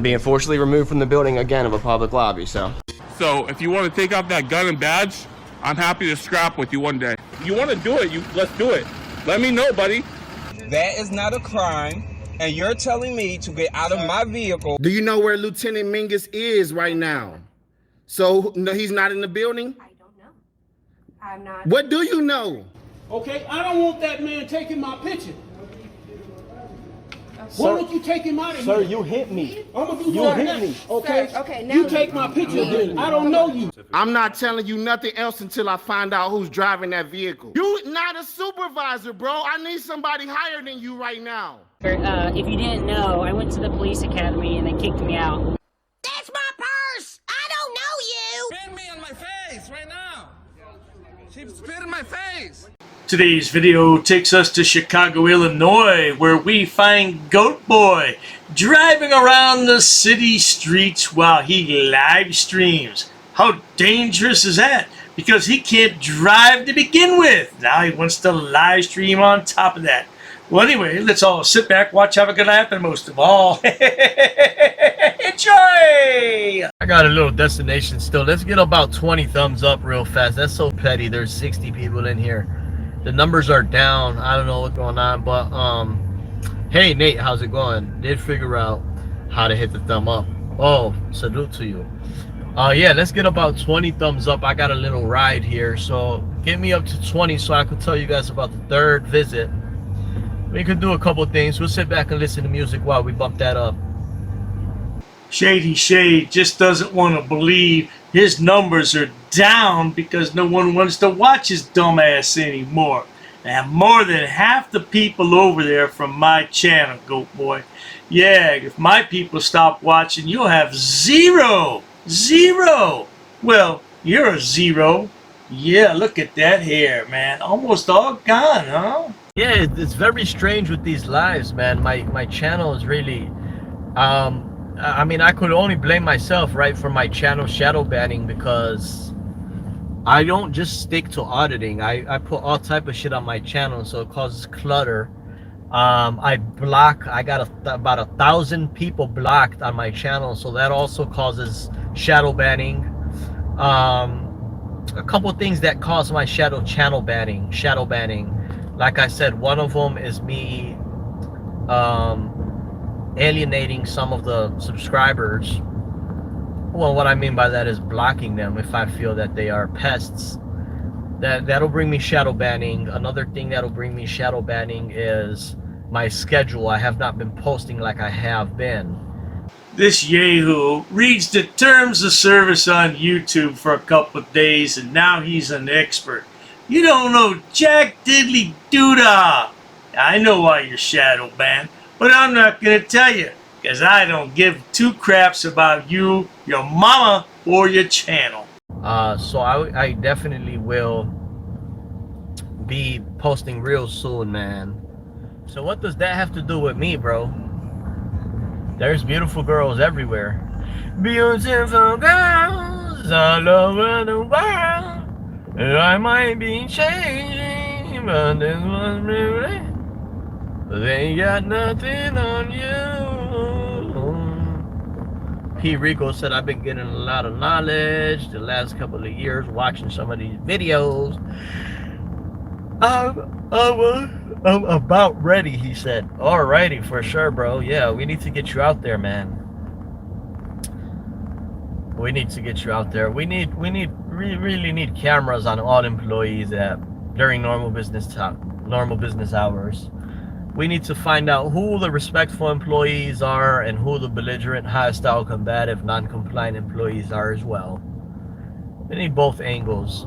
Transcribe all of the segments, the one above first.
being forcibly removed from the building again of a public lobby, so. So if you want to take out that gun and badge, I'm happy to scrap with you one day. You want to do it, let's do it. Let me know, buddy. That is not a crime, and you're telling me to get out of my vehicle. Do you know where Lieutenant Mingus is right now? So, no, he's not in the building? I don't know. I'm not. What do you know? Okay, I don't want that man taking my picture. Why don't you take him out of here? Sir, you hit me. I'm gonna do You that hit next, me. Okay? Sir, okay, now you take my picture then. I don't know you. I'm not telling you nothing else until I find out who's driving that vehicle. You not a supervisor, bro. I need somebody higher than you right now. If you didn't know, I went to the police academy and they kicked me out. That's my purse! I don't know you! Spit me on my face right now. She spit in my face. Today's video takes us to Chicago, Illinois, where we find GoatBoy driving around the city streets while he live streams. How dangerous is that? Because he can't drive to begin with. Now he wants to live stream on top of that. Well, anyway, let's all sit back, watch, have a good laugh, and most of all, enjoy! I got a little destination still. Let's get about 20 thumbs up real fast. That's so petty. There's 60 people in here. The numbers are down. I don't know what's going on, but hey Nate, how's it going? Did figure out how to hit the thumb up. Oh, salute to you. Yeah, let's get about 20 thumbs up. I got a little ride here, so get me up to 20 so I can tell you guys about the third visit. We could do a couple things. We'll sit back and listen to music while we bump that up. Shady Shade just doesn't want to believe his numbers are down because no one wants to watch his dumb ass anymore. I have more than half the people over there from my channel, GoatBoy. Yeah, if my people stop watching, you'll have zero. Well, you're a zero. Yeah, look at that hair, man. Almost all gone, huh? Yeah, it's very strange with these lives, man. My channel is really I mean, I could only blame myself, right, for my channel shadow banning, because I don't just stick to auditing. I put all type of shit on my channel, so it causes clutter. I got about 1,000 people blocked on my channel, so that also causes shadow banning. A couple things that cause my shadow banning. Like I said, one of them is me alienating some of the subscribers. Well, what I mean by that is blocking them if I feel that they are pests. That'll bring me shadow banning. Another thing that'll bring me shadow banning is my schedule. I have not been posting like I have been. This yahoo reads the terms of service on YouTube for a couple of days and now he's an expert. You don't know jack diddly doodah. I know why you're shadow banned, but I'm not gonna tell you, because I don't give two craps about you, your mama, or your channel. So I definitely will be posting real soon, man. So what does that have to do with me, bro? There's beautiful girls everywhere. Beautiful girls all over the world. I might be changing, but this was really. They got nothing on you. P. Rico said, I've been getting a lot of knowledge the last couple of years watching some of these videos. I'm about ready, he said. Alrighty, for sure, bro. Yeah, we need to get you out there, man. We need to get you out there. We really need cameras on all employees during normal business hours. We need to find out who the respectful employees are and who the belligerent, hostile, combative, non-compliant employees are as well. We need both angles.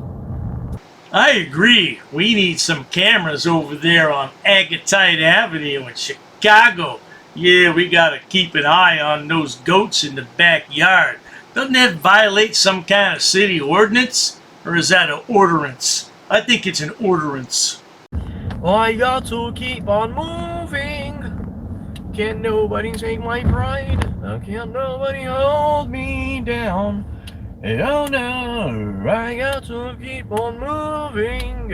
I agree. We need some cameras over there on Agatite Avenue in Chicago. Yeah, we gotta keep an eye on those goats in the backyard. Doesn't that violate some kind of city ordinance? Or is that an ordinance? I think it's an ordinance. I got to keep on moving. Can't nobody take my pride. Can't nobody hold me down. Oh no, I got to keep on moving.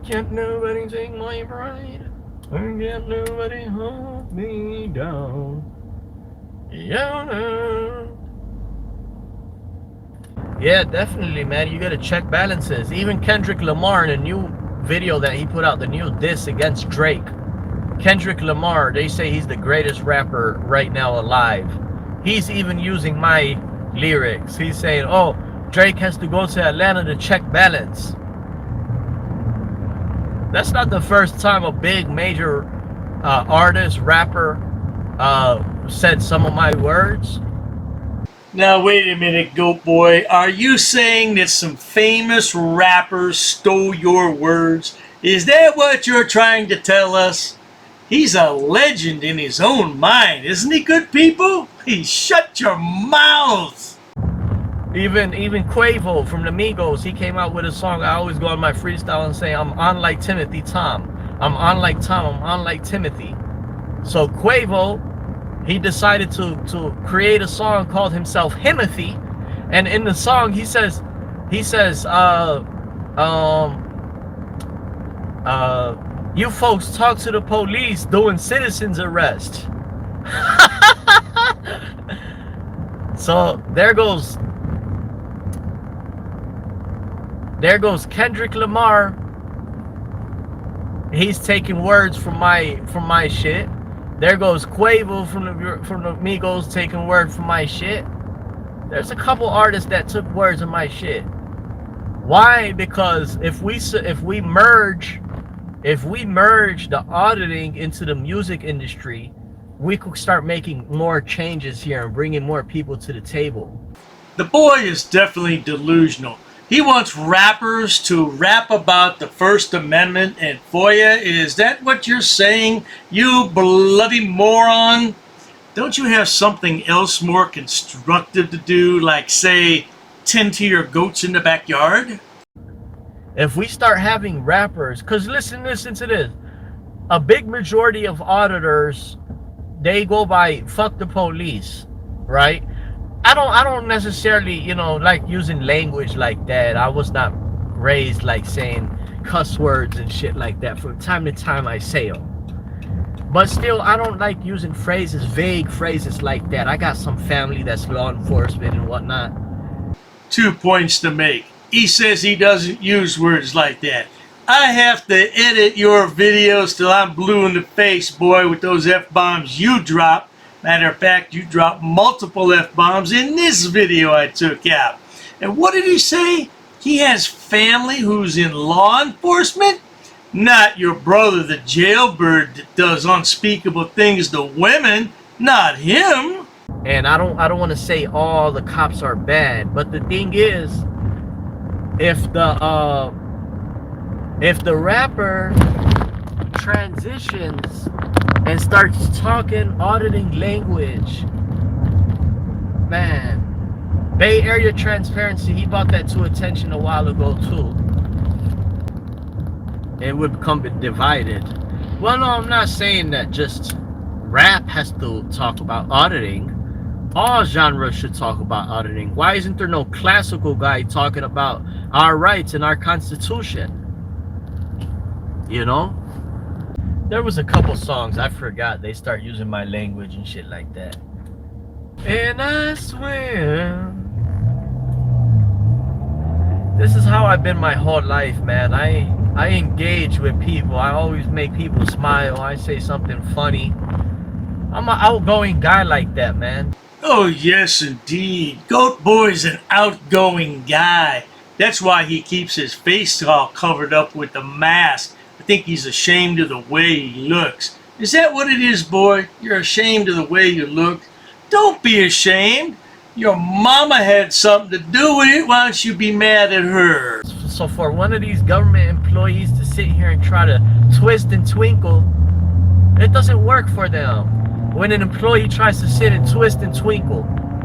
Can't nobody take my pride. Can't nobody hold me down. Yeah, definitely, man. You gotta check balances. Even Kendrick Lamar in a new video that he put out, the new diss against Drake. Kendrick Lamar, they say he's the greatest rapper right now alive. He's even using my lyrics. He's saying, oh, Drake has to go to Atlanta to check balance. That's not the first time a big major artist, rapper said some of my words. Now wait a minute, Goat Boy. Are you saying that some famous rappers stole your words? Is that what you're trying to tell us? He's a legend in his own mind, isn't he, good people? He shut your mouth. Even Quavo from the Migos, he came out with a song. I always go on my freestyle and say, I'm on like Timothy Tom. I'm on like Tom. I'm on like Timothy. So Quavo, he decided to create a song called himself Himothy, and in the song he says, you folks talk to the police doing citizens arrest. So there goes Kendrick Lamar. He's taking words from my shit. There goes Quavo from the Migos taking word from my shit. There's a couple artists that took words of my shit. Why? Because if we merge the auditing into the music industry, we could start making more changes here and bringing more people to the table. The boy is definitely delusional. He wants rappers to rap about the First Amendment and FOIA. Is that what you're saying, you bloody moron? Don't you have something else more constructive to do, like, say, tend to your goats in the backyard? If we start having rappers, because listen to this. A big majority of auditors, they go by fuck the police, right? I don't necessarily, like using language like that. I was not raised like saying cuss words and shit like that. From time to time I say them. But still, I don't like using phrases, vague phrases like that. I got some family that's law enforcement and whatnot. 2 points to make. He says he doesn't use words like that. I have to edit your videos till I'm blue in the face, boy, with those F-bombs you drop. Matter of fact, you dropped multiple F-bombs in this video I took out. And what did he say? He has family who's in law enforcement? Not your brother, the jailbird that does unspeakable things to women. Not him. And I don't want to say all the cops are bad, but the thing is, if the rapper transitions and starts talking auditing language, man, Bay Area Transparency, he brought that to attention a while ago too. It would become divided. Well, no, I'm not saying that just rap has to talk about auditing. All genres should talk about auditing. Why isn't there no classical guy talking about our rights and our Constitution? There was a couple songs I forgot. They start using my language and shit like that. And I swear, this is how I've been my whole life, man. I engage with people. I always make people smile. I say something funny. I'm an outgoing guy like that, man. Oh, yes, indeed. Goat Boy's an outgoing guy. That's why he keeps his face all covered up with the mask. I think he's ashamed of the way he looks. Is that what it is, boy? You're ashamed of the way you look? Don't be ashamed. Your mama had something to do with it. Why don't you be mad at her? So for one of these government employees to sit here and try to twist and twinkle, it doesn't work for them. When an employee tries to sit and twist and twinkle,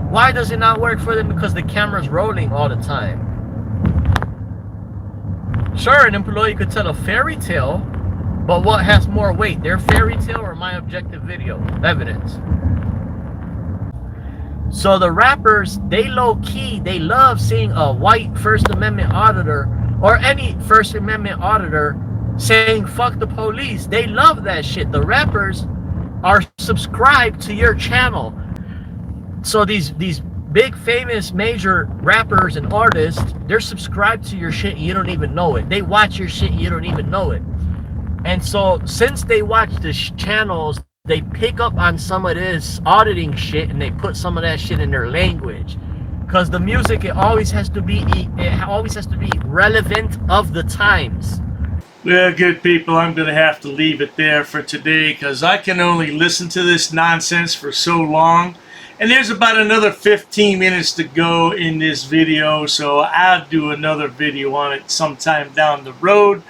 why does it not work for them? Because the camera's rolling all the time. Sure, an employee could tell a fairy tale, but what has more weight, their fairy tale or my objective video evidence? So the rappers, they low-key, they love seeing a white First Amendment auditor or any First Amendment auditor saying fuck the police. They love that shit. The rappers are subscribed to your channel. So these big famous major rappers and artists, they're subscribed to your shit, you don't even know it. They watch your shit, you don't even know it. And so since they watch the channels, they pick up on some of this auditing shit and they put some of that shit in their language. Because the music, it always has to be relevant of the times. Well, good people, I'm going to have to leave it there for today because I can only listen to this nonsense for so long. And there's about another 15 minutes to go in this video, so I'll do another video on it sometime down the road.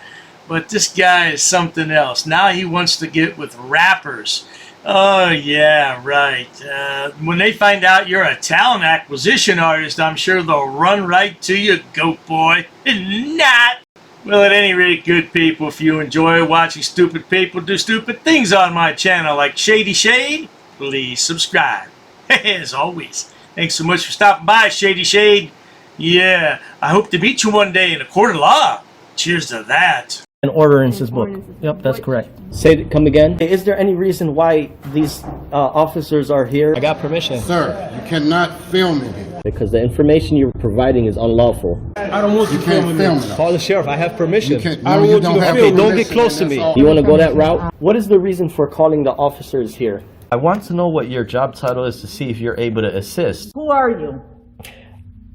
But this guy is something else. Now he wants to get with rappers. Oh, yeah, right. When they find out you're a talent acquisition artist, I'm sure they'll run right to you, goat boy. Not. Well, at any rate, good people, if you enjoy watching stupid people do stupid things on my channel like Shady Shade, please subscribe. As always, thanks so much for stopping by, Shady Shade. Yeah, I hope to meet you one day in a court of law. Cheers to that. An ordinances book. Yep, that's correct. Say, come again. Is there any reason why these officers are here? I got permission. Sir, you cannot film in here. Because the information you're providing is unlawful. I don't want you filming me. Call the sheriff. I have permission. I don't want you to film me. Don't get close to me. You want to go that route? What is the reason for calling the officers here? I want to know what your job title is to see if you're able to assist. Who are you?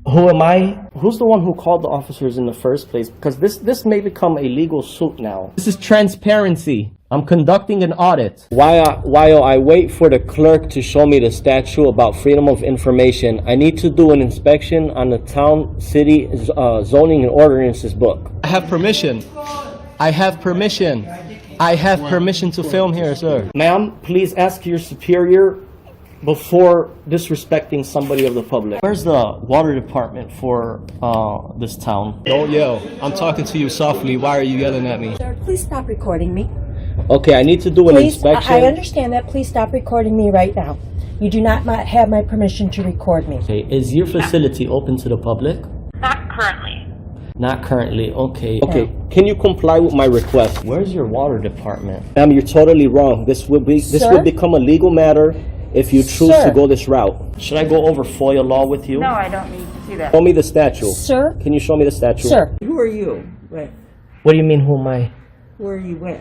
Who am I? Who's the one who called the officers in the first place? Because this may become a legal suit now. This is transparency. I'm conducting an audit. While I wait for the clerk to show me the statute about freedom of information, I need to do an inspection on the town, city, zoning and ordinances book. I have permission. I have permission. I have permission to film here, sir. Ma'am, please ask your superior before disrespecting somebody of the public. Where's the water department for this town? Don't yell. I'm talking to you softly. Why are you yelling at me? Sir, please stop recording me. Okay, I need to do an inspection. I understand that. Please stop recording me right now. You do not have my permission to record me. Okay, is your facility open to the public? Not currently. Not currently, okay. Okay, can you comply with my request? Where's your water department? Ma'am, you're totally wrong. This will become a legal matter if you choose to go this route. Should I go over FOIA law with you? No, I don't need to see that. Show me the statute. Sir? Can you show me the statute? Sir. Who are you with? What do you mean, who am I? Who are you with?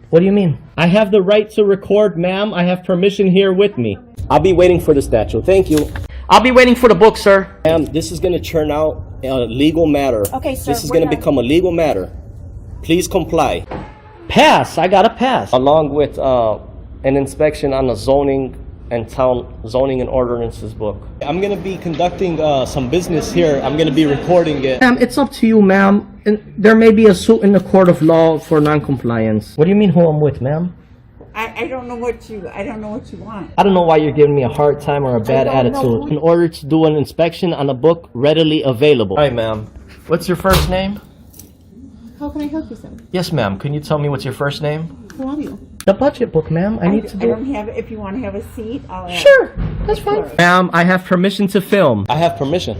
What do you mean? I have the right to record, ma'am. I have permission here with me. I'll be waiting for the statute. Thank you. I'll be waiting for the book, sir. Ma'am, this is going to turn out a legal matter. Okay, sir. This is going to become a legal matter. Please comply. Pass. I got to pass. Along with an inspection on the zoning and ordinances book. I'm going to be conducting some business here. I'm going to be recording it. Ma'am, it's up to you, ma'am. And there may be a suit in the court of law for non-compliance. What do you mean who I'm with, ma'am? I don't know what you want. I don't know why you're giving me a hard time or a bad attitude. In order to do an inspection on a book readily available. Hi, ma'am. What's your first name? How can I help you, sir? Yes, ma'am. Can you tell me what's your first name? Who are you? The budget book, ma'am. I need to do. I don't have. If you want to have a seat, I'll. Sure, that's fine. Ma'am, I have permission to film. I have permission.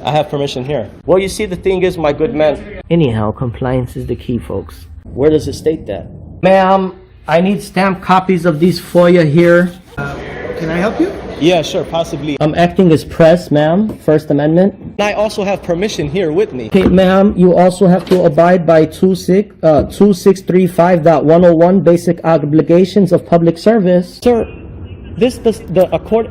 I have permission here. Well, you see, the thing is, my good man. Anyhow, compliance is the key, folks. Where does it state that? Ma'am, I need stamped copies of these FOIA here. Can I help you? Yeah, sure, possibly. I'm acting as press, ma'am. First Amendment. And I also have permission here with me. Okay, ma'am, you also have to abide by 2635.101 basic obligations of public service. Sir,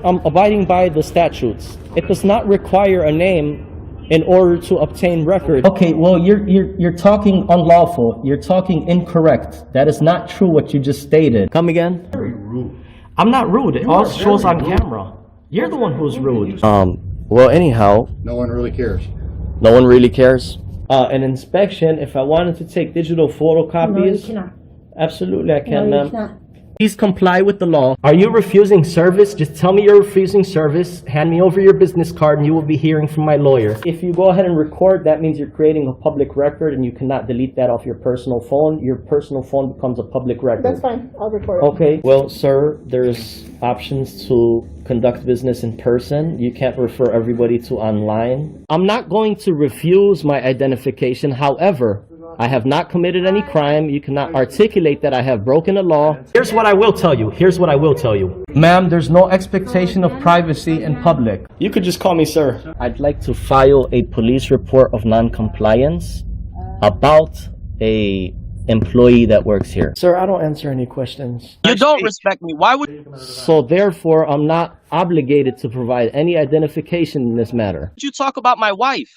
I'm abiding by the statutes. It does not require a name in order to obtain record. Okay, well, you're talking unlawful. You're talking incorrect. That is not true what you just stated. Come again? Very rude. I'm not rude. It all shows on camera. You're the one who's rude. Well, anyhow. No one really cares. No one really cares? An inspection, if I wanted to take digital photocopies. No, you cannot. Absolutely, I can, ma'am. You cannot. Please comply with the law. Are you refusing service? Just tell me you're refusing service. Hand me over your business card and you will be hearing from my lawyer. If you go ahead and record, that means you're creating a public record and you cannot delete that off your personal phone. Your personal phone becomes a public record. That's fine. I'll record it. Okay. Well, sir, there's options to conduct business in person. You can't refer everybody to online. I'm not going to refuse my identification. However, I have not committed any crime. You cannot articulate that I have broken a law. Here's what I will tell you. Ma'am, there's no expectation of privacy in public. You could just call me sir. I'd like to file a police report of non-compliance about a employee that works here. Sir, I don't answer any questions. You don't respect me. Why would So therefore, I'm not obligated to provide any identification in this matter. you talk about my wife?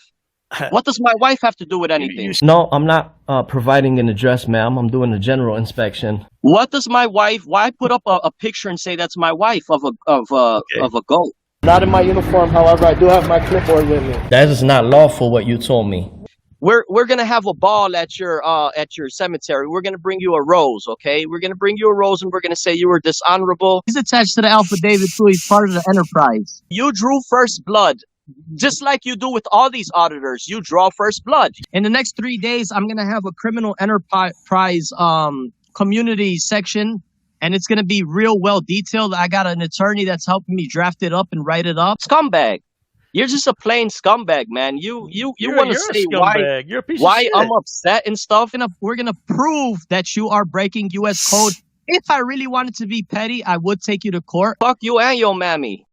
What does my wife have to do with anything? No, I'm not providing an address, ma'am. I'm doing a general inspection. What does my wife? Why put up a picture and say that's my wife of a goat? Not in my uniform, however, I do have my clipboard with me. That is not lawful, what you told me. We're gonna have a ball at your cemetery. We're gonna bring you a rose, okay? We're gonna bring you a rose and we're gonna say you were dishonorable. He's attached to the affidavit too. He's part of the enterprise. You drew first blood. Just like you do with all these auditors, you draw first blood. In the next 3 days, I'm going to have a criminal enterprise community section, and it's going to be real well detailed. I got an attorney that's helping me draft it up and write it up. Scumbag. You're just a plain scumbag, man. You want to say why I'm upset and stuff. We're going to prove that you are breaking U.S. code. If I really wanted to be petty, I would take you to court. Fuck you and your mammy.